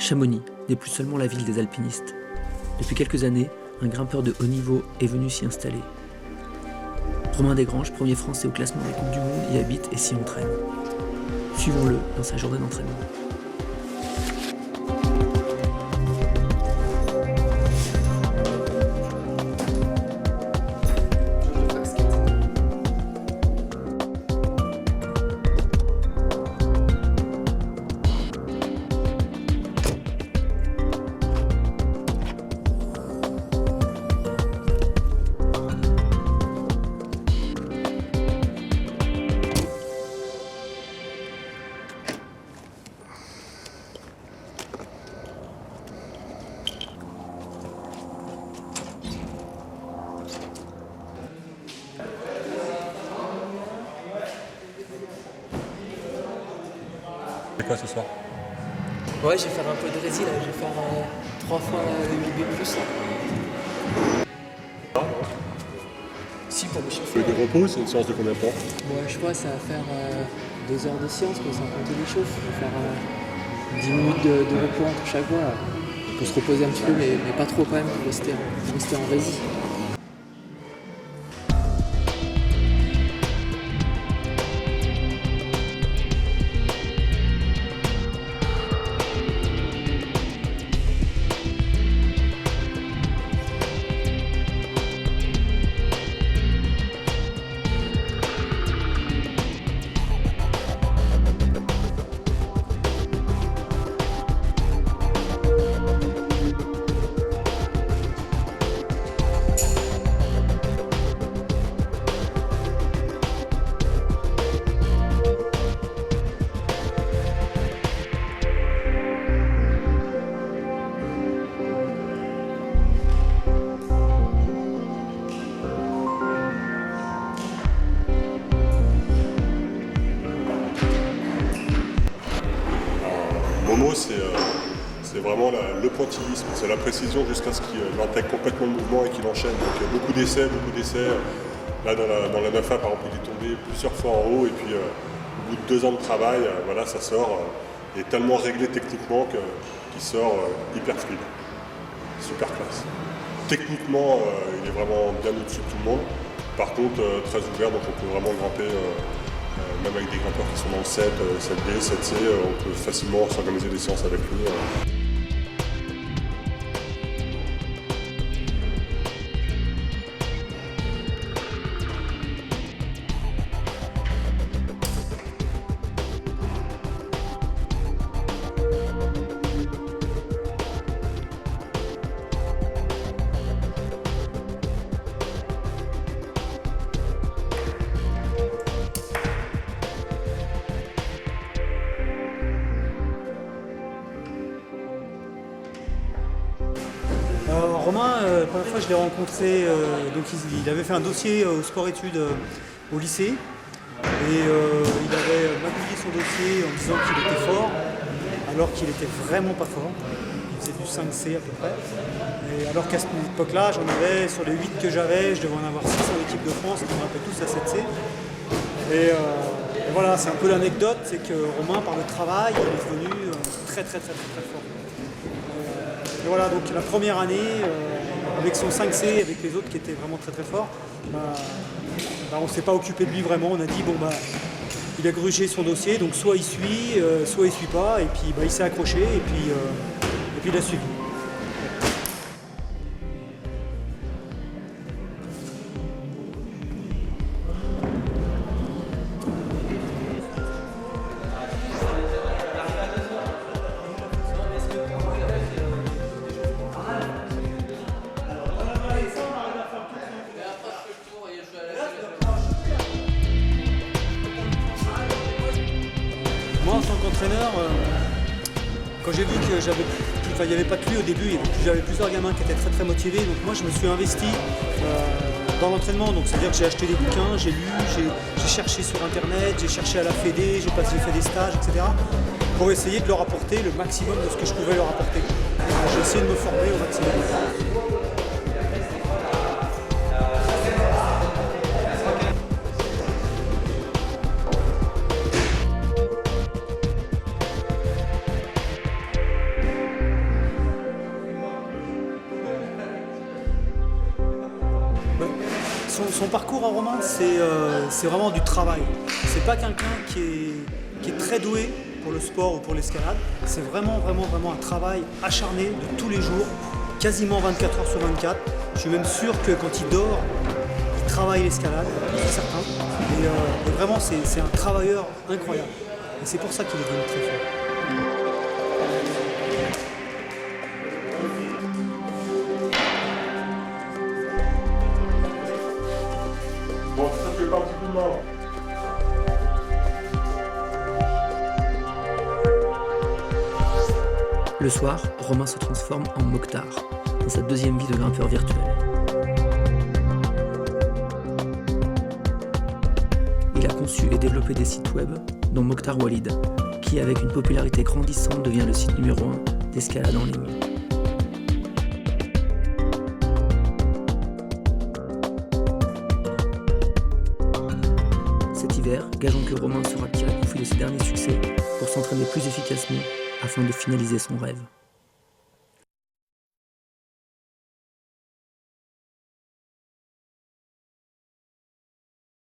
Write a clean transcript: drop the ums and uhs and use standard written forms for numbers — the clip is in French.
Chamonix n'est plus seulement la ville des alpinistes. Depuis quelques années, un grimpeur de haut niveau est venu s'y installer. Romain Desgranges, premier français au classement des Coupes du Monde, y habite et s'y entraîne. Suivons-le dans sa journée d'entraînement. C'est quoi ce soir? Ouais, je vais faire un peu de rési là, je vais faire 3 fois le 8B+. Si, pour me chauffer. Le repos, c'est une séance de combien de temps? Moi, je crois que ça va faire 2 heures de séance, mais sans compter les chauffes. On va faire 10 minutes de repos entre chaque fois. On peut se reposer un petit peu, mais pas trop quand même pour rester en rési. Momo, c'est vraiment le pointillisme, c'est la précision jusqu'à ce qu'il intègre complètement le mouvement et qu'il enchaîne. Donc beaucoup d'essais. Là dans la 9A par exemple, il est tombé plusieurs fois en haut et puis au bout de 2 ans de travail, voilà, ça sort. Il est tellement réglé techniquement qu'il sort hyper fluide. Super classe. Techniquement, il est vraiment bien au-dessus de tout le monde. Par contre, très ouvert, donc on peut vraiment grimper. Même avec des grimpeurs qui sont dans le 7, 7B, 7C, on peut facilement s'organiser des séances avec lui. Romain, la première fois je l'ai rencontré, donc il avait fait un dossier au sport-études au lycée et il avait magouillé son dossier en disant qu'il était fort alors qu'il était vraiment pas fort. Il faisait du 5C à peu près. Et alors qu'à cette époque-là, j'en avais, sur les 8 que j'avais, je devais en avoir 6 en équipe de France, qui me rappellent tous à 7C. Et voilà, c'est un peu l'anecdote, c'est que Romain, par le travail, il est devenu très fort. Et voilà, donc la première année, avec son 5C, avec les autres qui étaient vraiment très forts, on ne s'est pas occupé de lui vraiment. On a dit, il a grugé son dossier, donc soit il suit, soit il suit pas, et puis il s'est accroché, et puis il a suivi. Moi, en tant qu'entraîneur, quand j'ai vu qu'il n'y avait pas que lui au début, j'avais plusieurs gamins qui étaient très motivés, donc moi je me suis investi dans l'entraînement, donc c'est-à-dire que j'ai acheté des bouquins, j'ai lu, j'ai cherché sur internet, j'ai cherché à la Fédé, j'ai fait des stages, etc. pour essayer de leur apporter le maximum de ce que je pouvais leur apporter. J'ai essayé de me former au maximum. parcours à Romain, c'est vraiment du travail. C'est pas quelqu'un qui est très doué pour le sport ou pour l'escalade. C'est vraiment un travail acharné de tous les jours, quasiment 24 heures sur 24. Je suis même sûr que quand il dort, il travaille l'escalade, c'est certain. Et vraiment, c'est un travailleur incroyable. Et c'est pour ça qu'il est devenu très fort. Bon, ça fait pas un petit coup de main. Le soir, Romain se transforme en Mokhtar, dans sa deuxième vie de grimpeur virtuel. Il a conçu et développé des sites web, dont Mokhtar Walid, qui, avec une popularité grandissante, devient le site numéro 1 d'escalade en ligne. Cet hiver, gageons que Romain saura tirer profit de ses derniers succès pour s'entraîner plus efficacement afin de finaliser son rêve.